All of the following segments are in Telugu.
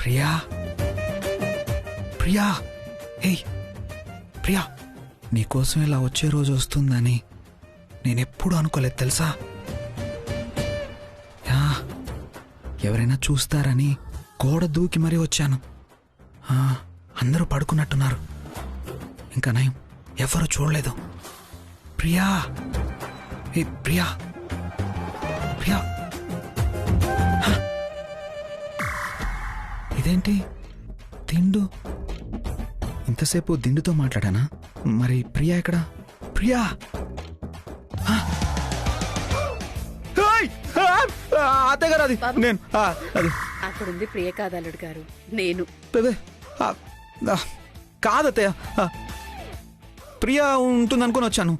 ప్రియా ప్రియా హే ప్రియా, నీకోసం ఇలా వచ్చే రోజు వస్తుందని నేనెప్పుడు అనుకోలేదు తెలుసా. ఎవరైనా చూస్తారని గోడ దూకి మరీ వచ్చాను. అందరూ పడుకున్నట్టున్నారు, ఇంకా నయం ఎవరు చూడలేదు. ప్రియా హే ప్రియా ప్రియా, ఇదేంటి దిండు? ఇంతసేపు దిండుతో మాట్లాడానా? మరి ప్రియా ఎక్కడ? ప్రియా అత్తగారు, అది నేను అది అక్కడుంది ప్రియ కాదల్లుడు గారు, నేను కాదత్తయ్య, ప్రియా ఉంటుంది అనుకుని వచ్చాను.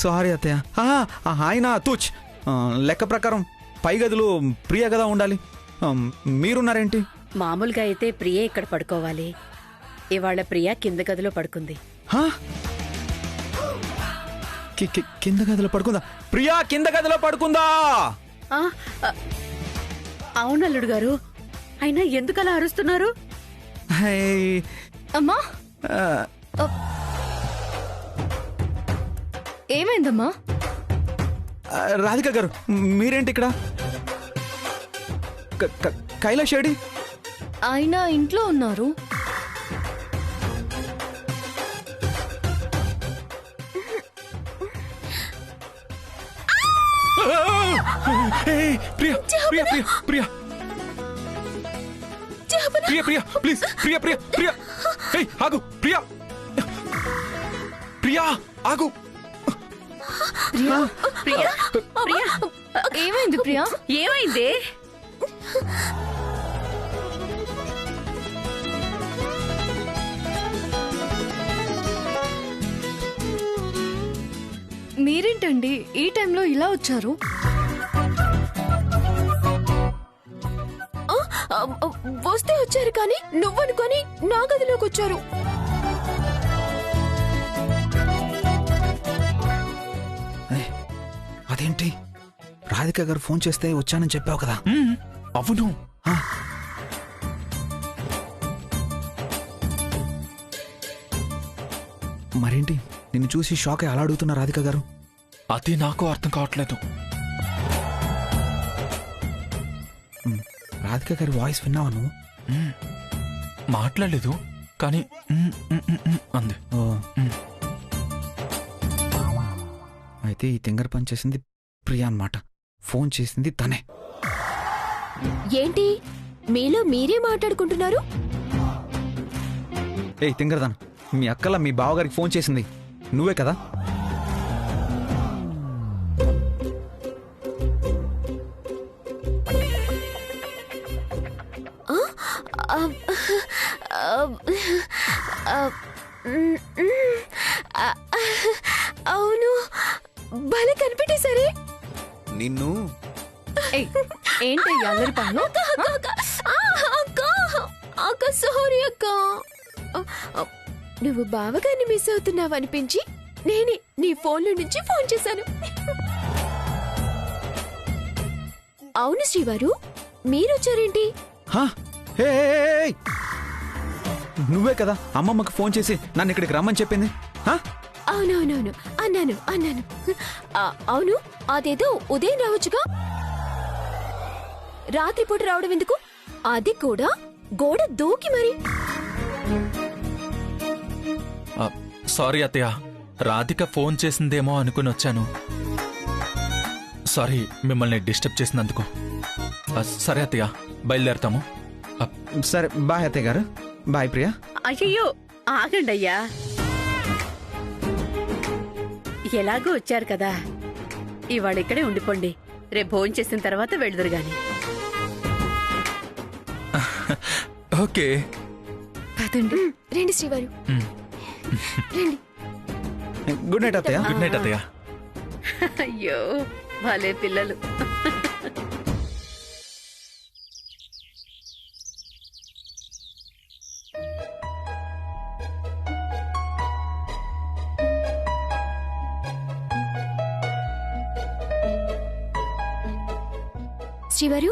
సారీ అత్తయ్య. ఆయన తూచ్ లెక్క ప్రకారం పై గదిలో ప్రియ కదా ఉండాలి, మీరున్నారేంటి? మామూలుగా అయితే ప్రియ ఇక్కడ పడుకోవాలి, ఇవాళ ప్రియ కింద గదిలో పడుకుంది. కింద గదిలో పడుకుందా? ప్రియా కింద గదిలో పడుకుందా? అవును అల్లుడు గారు, అయినా ఎందుకలా అరుస్తున్నారు? అమ్మా ఏమైందమ్మా? రాధిక గారు మీరేంటి ఇక్కడ? కైలాష్ ఏడి? ఆయన ఇంట్లో ఉన్నారు. ప్రియా ప్రియా ప్రియా ప్రియా ప్రియా ప్రియా ప్లీజ్ ప్రియా ప్రియా ప్రియా ఆగు ప్రియా ప్రియా ఆగు. ప్రియా ప్రియా ఏమైంది ప్రియా? ఏమైంది? మీరేంటండి ఈ టైంలో ఇలా వచ్చారు? వస్తే వచ్చారు కానీ నువ్వనుకొని నా గదిలోకి వచ్చారు. అదేంటి, రాధిక గారు ఫోన్ చేస్తే వచ్చానని చెప్పావు కదా? అవును. మరేంటి నిన్ను చూసి షాక్ అయి అలా అడుగుతున్నా రాధిక గారు? అది నాకు అర్థం కావట్లేదు. రాధిక గారి వాయిస్ విన్నావా నువ్వు? మాట్లాడలేదు కానీ అంది. అయితే ఈ తింగర్ పని చేసింది ప్రియా అన్నమాట, ఫోన్ చేసింది తనే. ఏంటి మీలో మీరే మాట్లాడుకుంటున్నారు? ఏయ్ తింగరదాన్, మీ అక్కల మీ బావగారికి ఫోన్ చేసింది నువ్వే కదా? అవును, భలే కనిపెట్టేసరే. నిన్ను ఏంటి అల్లరి పనులు? అక్క సారీ అక్క, నువ్వు బావగారిని మిస్ అవుతున్నావు అనిపించి నేనే నీ ఫోన్లో నుంచి ఫోన్ చేశాను. అవును శ్రీవారు, మీరొచ్చారేంటి? నువ్వే కదా అమ్మమ్మకి ఫోన్ చేసి నన్ను ఇక్కడికి రమ్మని చెప్పింది? అవునవునవును అన్నాను అన్నాను. అవును, అదేదో ఉదయం రావచ్చుగా, రాత్రిపూట రావడం ఎందుకు? అది కూడా గోడ దూకి మరి. సారీ అత్తయ్య, రాధిక ఫోన్ చేసిందేమో అనుకుని వచ్చాను. సారీ మిమ్మల్ని డిస్టర్బ్ చేసినందుకు. సరే అత్తయ్య, బయలుదేరతాము. సరే బాయ్ అత్తయ్య గారు. బాయ్ ప్రియా. అయ్యో ఆగండి అయ్యా, ఎలాగో వచ్చారు కదా, ఇవాళ ఇక్కడే ఉండిపోండి, రేపు భోజనం చేసిన తర్వాత వెళ్దురు గాని. ఓకే పదండి. రండి శ్రీవారు, రండి. గుడ్ నైట్ అత్తయ్య. గుడ్ నైట్ అత్తయ్య. అయ్యో భలే పిల్లలు. శ్రీవారు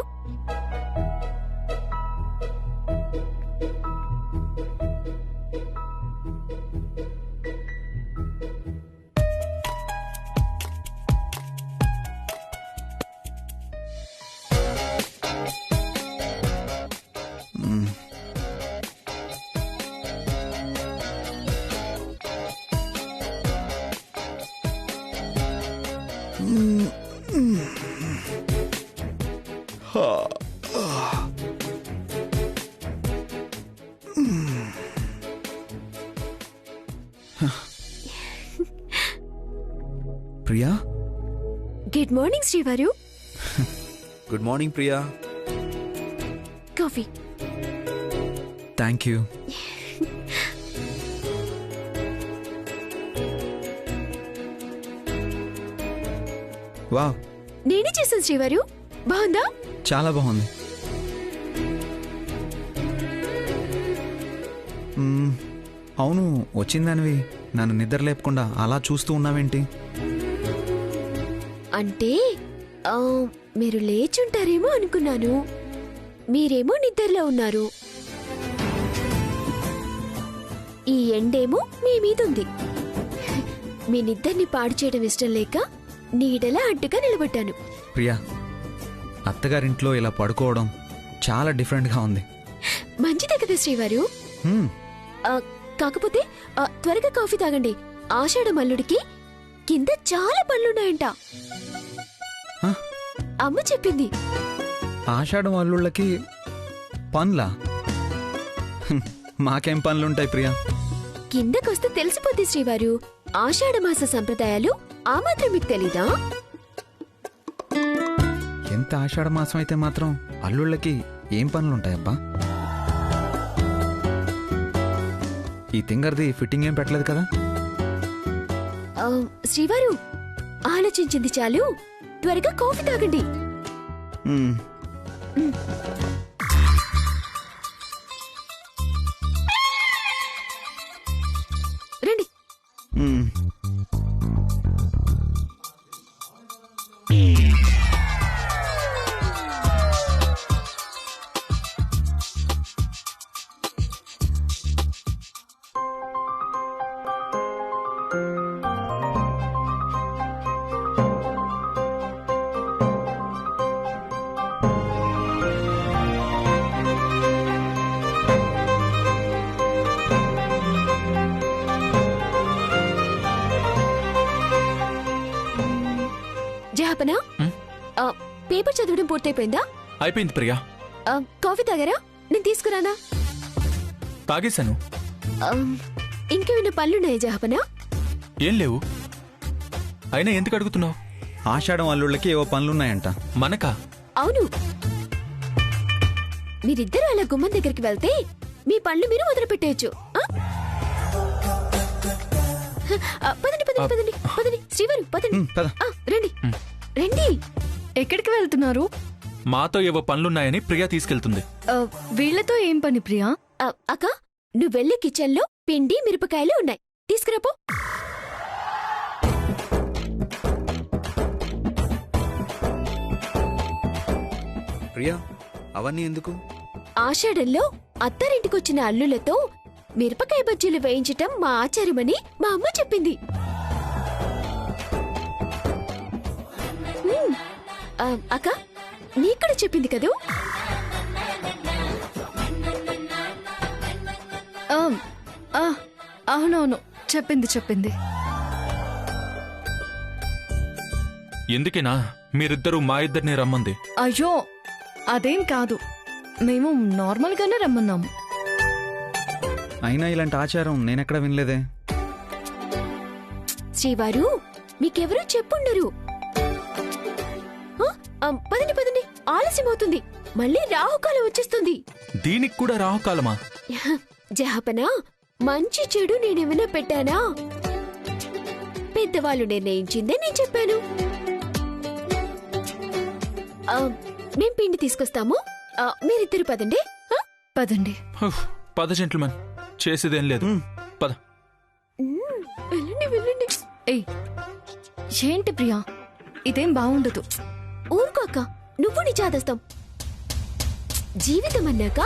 ప్రియా, గుడ్ మార్నింగ్ శ్రీవారు. Good morning Priya. Coffee. Thank you. Wow, నేనే చేశాను శ్రీవారు. బాగుందా? చాలా బాగుంది. అవును, వచ్చిందానివి నన్ను నిద్ర లేపకుండా అలా చూస్తూ ఉన్నావేంటి? అంటే మీరు లేచుంటారేమో అనుకున్నాను. మీరేమో నిద్రలో ఉన్నారు. ఈ ఎండేమో మీ మీదుంది. మీ నిద్రని పాడు చేయడం ఇష్టం లేక నీడలా అడ్డుగా నిలబడ్డాను. ప్రియా, అత్తగారింట్లో ఇలా పడుకోవడం చాలా డిఫరెంట్గా ఉంది. మంచిదే కదా శ్రీవారు. హ్మ్, కాకపోతే త్వరగా కాఫీ తాగండి. ఆషాఢ మల్లుడికి కింద చాలా పనులున్నాయంట. హ? అమ్మ చెప్పింది. ఆషాఢం అల్లుళ్ళకి పనులా? మాకేం పనులుంటాయి ప్రియా? కిందకొస్తే తెలిసిపోద్ది శ్రీవారు. ఆషాఢమాస సంప్రదాయాలు ఆ మాత్రం మీకు తెలీదా? ఎంత ఆషాఢ మాసం అయితే మాత్రం అల్లుళ్ళకి ఏం పనులుంటాయబ్బా? ఈ తింగర్ది ఫిట్టింగ్ ఏం పెట్టలేదు కదా? శ్రీవారు, ఆలోచించింది చాలు. త్వరగా కాఫీ తాగండి. మ్మ్. రండి. మ్మ్. జహాపనా, పేపర్ చదవడం పూర్తయిపోయిందా? అయిపోయింది ప్రియా. కాఫీ తాగారా? నేను తీసుకురానా? తాగేశాను. ఇంకేమైనా పనులున్నాయా జహాపనా? ఏం లేవు. అయినా ఎందుకు అడుగుతున్నావు? ఆషాఢం అల్లుళ్ళకి ఏవో పనులున్నాయంట. మనకా? అవును. మీరిద్దరూ అలా గుమ్మం దగ్గరికి వెళ్తే మీ పనులు మీరు మొదలు పెట్టేయచ్చు. పదండి పదండి పదండి పదండి శ్రీవారు, పదండి. పద. రండి రండి. ఎక్కడికి వెళ్తున్నారు? మాతో ఏవో పనులున్నాయని ప్రియా తీసుకెళ్తుంది. వీళ్లతో ఏం పని ప్రియా? అక్క, నువ్వు వెళ్ళే కిచెన్ లో పిండి మిరపకాయలు ఉన్నాయి, తీసుకురాపో. ప్రియా, అవన్నీ ఎందుకు? ఆషాఢంలో అత్తారింటికొచ్చిన అల్లులతో మిరపకాయ బజ్జీలు వేయించటం మా ఆచారమని మా అమ్మ చెప్పింది. అక్క, నీక్కడ చెప్పింది కదూ? అవునవును, చెప్పింది. ఎందుకేనా మీరిద్దరూ మా ఇద్దరిని రమ్మంది? అయ్యో, అదేం కాదు. మేము నార్మల్ గానే రమ్మన్నాము. అయినా ఇలాంటి ఆచారం నేనెక్కడ వినలేదే. శ్రీవారు, మీకెవరూ చెప్పుండరు. పదండి పదండి, ఆలస్యం అవుతుంది. మళ్ళీ రాహుకాలం వచ్చేస్తుంది. దీనికి కూడా రాహుకాలమా? జహాపనా, మంచి చెడు నేనేమైనా పెట్టానా? పెద్దవాళ్ళు నిర్ణయించిందే నేను చెప్పాను. మేం పిండి తీసుకొస్తాము, మీరిద్దరు పదండి. పదండి. పద జెంట్లమెన్, చేసేదేం లేదు. పద. వెళ్ళండి వెళ్ళండి. ఏయ్, ఏంటి ప్రియా, ఇదేం బాగుండదు. ఊరుకో అక్క, నువ్వు నీ చాదస్తాం. జీవితం అన్నాక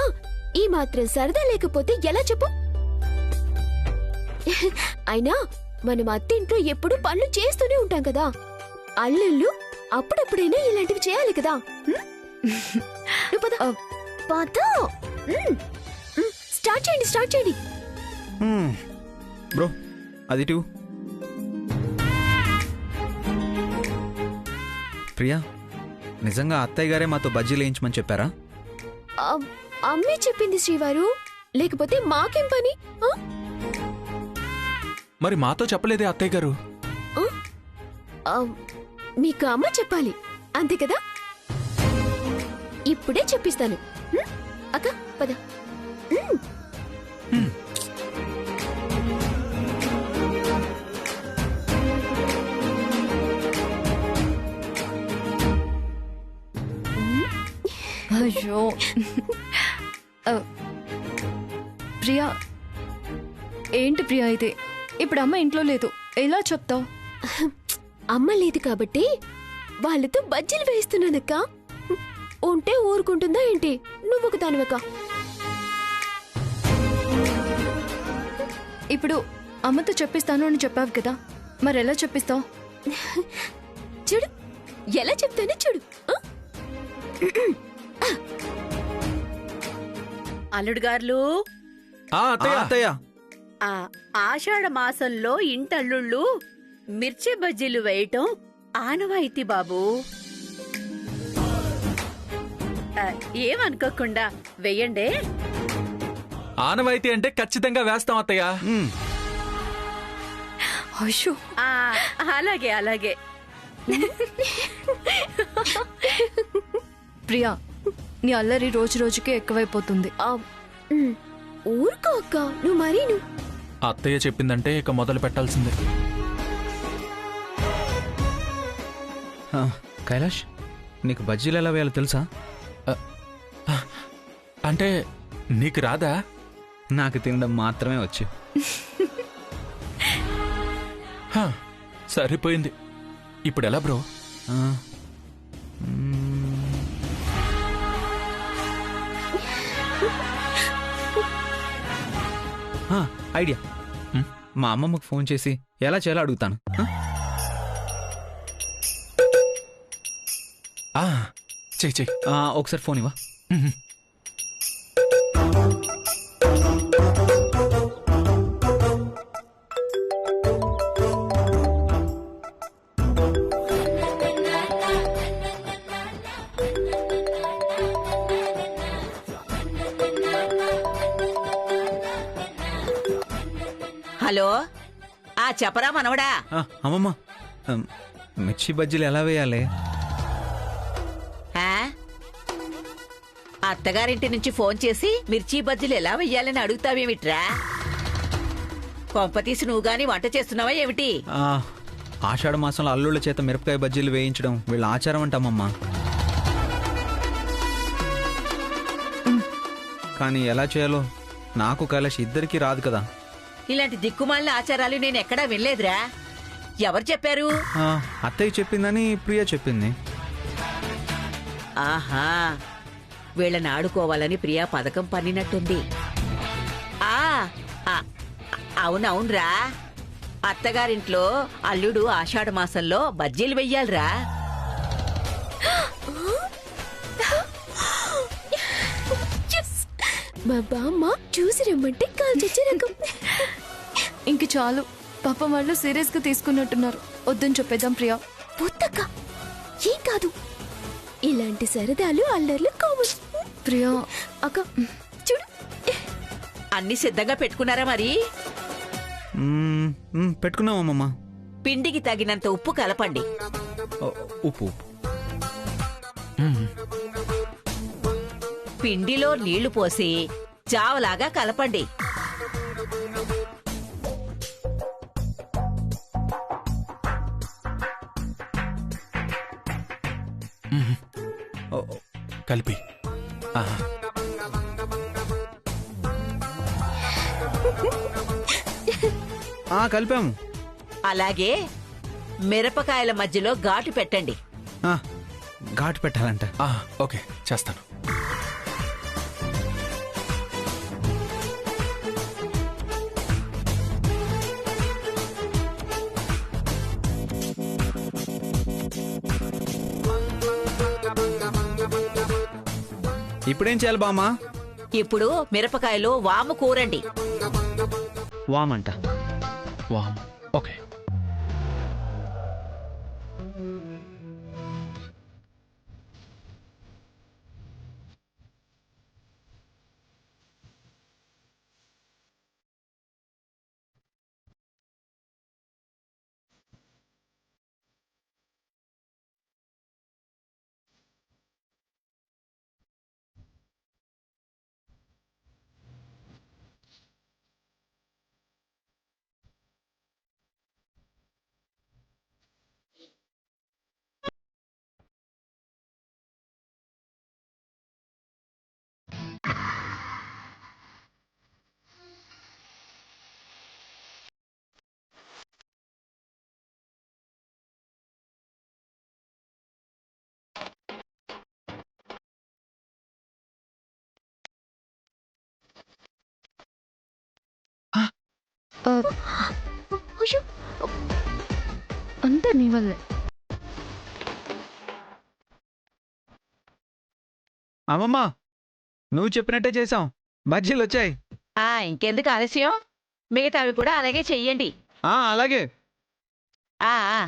ఈ మాత్రం సరదా లేకపోతే ఎలా చెప్పు? అయినా మనం అత్తింట్లో ఎప్పుడు పనులు చేస్తూనే ఉంటాం కదా. అల్లుళ్ళు అప్పుడప్పుడైనా ఇలాంటివి చేయాలి కదా. నువ్వు పద. పద. స్టార్ట్ చేయండి. బ్రో, అది టూ. ప్రియా, నిజంగా అత్తయ్య గారే మాతో బజ్జీలు వేయించమని చెప్పారా? అమ్మే చెప్పింది శ్రీవారు, లేకపోతే మాకేం పని? ఆ? మరి మాతో చెప్పలేదే అత్తయ్య గారు. ఆ, మీకు అమ్మ చెప్పాలి అంతే కదా. ఇప్పుడే చెప్పిస్తాను. అక్క పద. అయ్యో ప్రియా, ఏంటి ప్రియా ఇది? ఇప్పుడు అమ్మ ఇంట్లో లేదు, ఎలా చెప్తావు? అమ్మ లేదు కాబట్టి వాళ్ళతో బజ్జీలు వేస్తున్నానక్క. ఉంటే ఊరుకుంటుందా ఏంటి? నువ్వు ఒక దానివక్క. ఇప్పుడు అమ్మతో చెప్పిస్తాను అని చెప్పావు కదా, మరి ఎలా చెప్పిస్తావు? చూడు ఎలా చెప్తానో చూడు. అల్లుడు గారు, అత్తయ్య. ఆ ఆషాఢ మాసంలో ఇంటల్లుళ్ళు మిర్చి బజ్జీలు వేయటం ఆనవాయితీ బాబు. ఏమనుకోకుండా వెయ్యండే. ఆనవాయితీ అంటే ఖచ్చితంగా వేస్తాం అత్తయ్య. అయ్యో అలాగే అలాగే. ప్రియా, నీ అల్లరి రోజు రోజుకి ఎక్కువైపోతుంది. ఊరుకో అక్క, నువ్వు మరీ నువ్వు. అత్తయ్య చెప్పిందంటే ఇక మొదలు పెట్టాల్సిందే. కైలాష్, నీకు బజ్జీలు ఎలా వేయాలో తెలుసా? అంటే నీకు రాదా? నాకు తినడం మాత్రమే వచ్చు. సరిపోయింది. ఇప్పుడు ఎలా బ్రో? ఐడియా. మా అమ్మమ్మకు ఫోన్ చేసి ఎలా చేయాలో అడుగుతాను. చెయ్యి. ఒకసారి ఫోన్ ఇవ్వ. హలో, చెప్పరా మనవడా. అమ్మమ్మ, మిర్చి బజ్జీలు ఎలా వేయాలి? అత్తగారింటి నుంచి ఫోన్ చేసి మిర్చి బజ్జీలు ఎలా వెయ్యాలని అడుగుతావేమిట్రా? కొంపతీసి నువ్వు గాని వంట చేస్తున్నావా ఏమిటి? ఆషాఢ మాసంలో అల్లుళ్ళ చేత మిరపకాయ బజ్జీలు వేయించడం వీళ్ళ ఆచారం అంటామమ్మా. కానీ ఎలా చేయాలో నాకు కైలాష్ ఇద్దరికీ రాదు కదా. ఇలాంటి దిక్కుమాలిన ఆచారాలు నేను ఎక్కడా వినలేదురా. ఎవరు చెప్పారు? అత్తయ్య చెప్పిందని ప్రియ చెప్పింది. ఆహా, వీళ్ళని ఆడుకోవాలని ప్రియా పథకం పన్నినట్టుంది. అవునవునరా, అత్తగారింట్లో అల్లుడు ఆషాఢ మాసంలో బజ్జీలు వెయ్యాలిరా. మా బామ్మ చూసి రమ్మంటే కాల్చొచ్చే రకం. ఇంక చాలు, పాపం వాళ్ళు సీరియస్ గా తీసుకున్నట్టున్నారు. వద్దని చెప్పేద్దాం ప్రియా. పొత్తక్క, ఏం కాదు. ఇలాంటి సరదాలు అల్లర్లు కావచ్చు. ప్రియా అక్క చూడు, అన్ని సిద్ధంగా పెట్టుకున్నారా మరి? పెట్టుకున్నామమ్మమ్మ. పిండికి తగినంత ఉప్పు కలపండి. ఉప్పు. పిండిలో నీళ్లు పోసి జావలాగా కలపండి. కలిపి కలిపాము. అలాగే మిరపకాయల మధ్యలో ఘాటు పెట్టండి. ఘాటు పెట్టాలంట. ఓకే, చేస్తాను. ఇప్పుడేం చేయాలి బామ్మా? ఇప్పుడు మిరపకాయలో వాము కూరండి. వామంట. వామ్. ఓకే. ఆ, అయ్యో, అంతా నీ వల్లే. అమ్మమ్మ నువ్వు చెప్పినట్టే చేసాం, బజ్జీలు వచ్చాయి. ఇంకెందుకు ఆలస్యం, మిగతావి కూడా అలాగే చెయ్యండి. అలాగే. ఆ ఆ.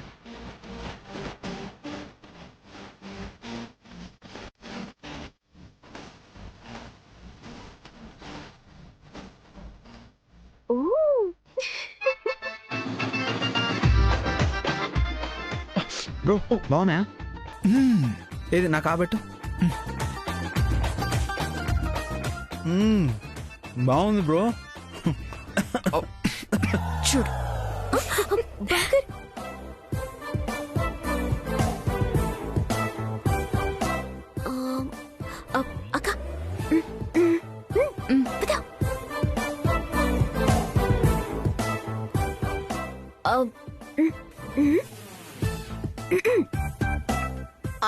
ఊ. బ్రో బాగున్నా? ఏది నా కాబట్టు. బాగుంది బ్రో. చూడు, బర్గర్. అక్క పద.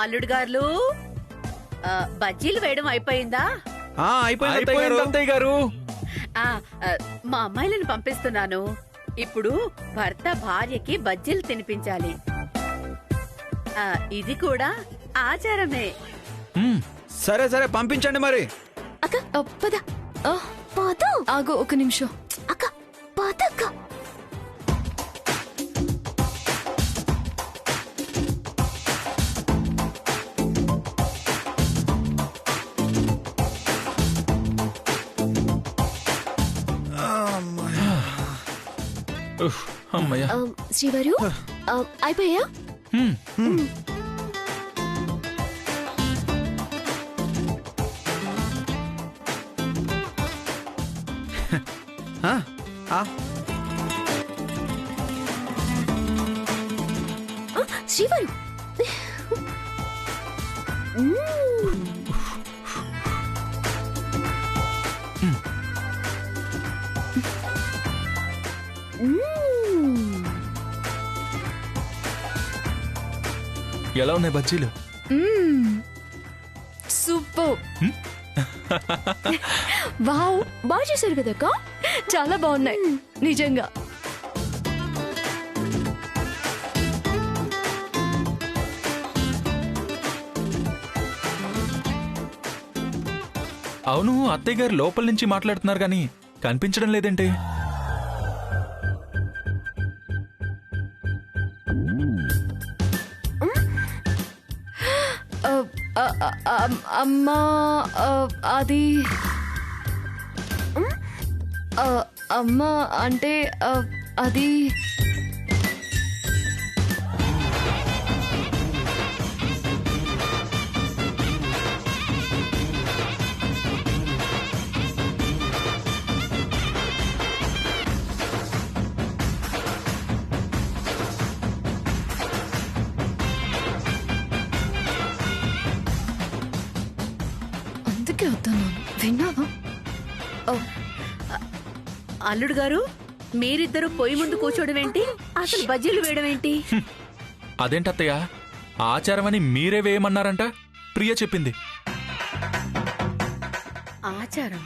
అల్లుడు గారు, బజ్జీలు వేయడం అయిపోయిందా? అయిపోయింది అత్తయ్య గారు. ఆ, మా అమ్మాయిలను పంపిస్తున్నాను. ఇప్పుడు భర్త భార్యకి బజ్జీలు తినిపించాలి. ఇది కూడా ఆచారమే. సరే సరే పంపించండి మరి. అక్క పద. ఆ, పద ఆగు ఒక నిమిషం. అక్క, పద అక్క. అమ్మయ్యా. శ్రీవారు అయిపోయా? శ్రీవారు ఎలా ఉన్నాయి బజ్జీలు? సూపర్. వావ్, బాగా చేశారు కదక్క. చాలా బాగున్నాయి నిజంగా. అవును, అత్తయ్య గారు లోపల నుంచి మాట్లాడుతున్నారు కానీ కనిపించడం లేదేంటి? అమ్మా, అది అమ్మా అంటే అది అందుకే వద్దాను. విన్నావా? అల్లుడు గారు, మీరిద్దరూ పొయ్యి ముందు కూర్చోవడం ఏంటి? అసలు బజ్జీలు వేయడం ఏంటి? అదేంటత్తయ్య, ఆచారం అని మీరే వేయమన్నారంట. ప్రియ చెప్పింది. ఆచారం?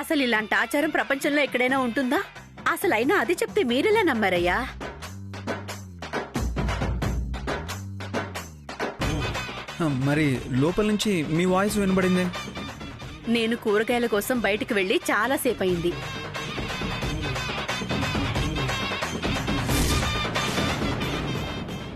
అసలు ఇలాంటి ఆచారం ప్రపంచంలో ఎక్కడైనా ఉంటుందా? అసలైనా అది చెప్తే మీరెలా నమ్మారయ్యా? మరి లోపల నుంచి మీ వాయిస్ వినబడింది. నేను కూరగాయల కోసం బయటికి వెళ్లి చాలా సేపు అయింది.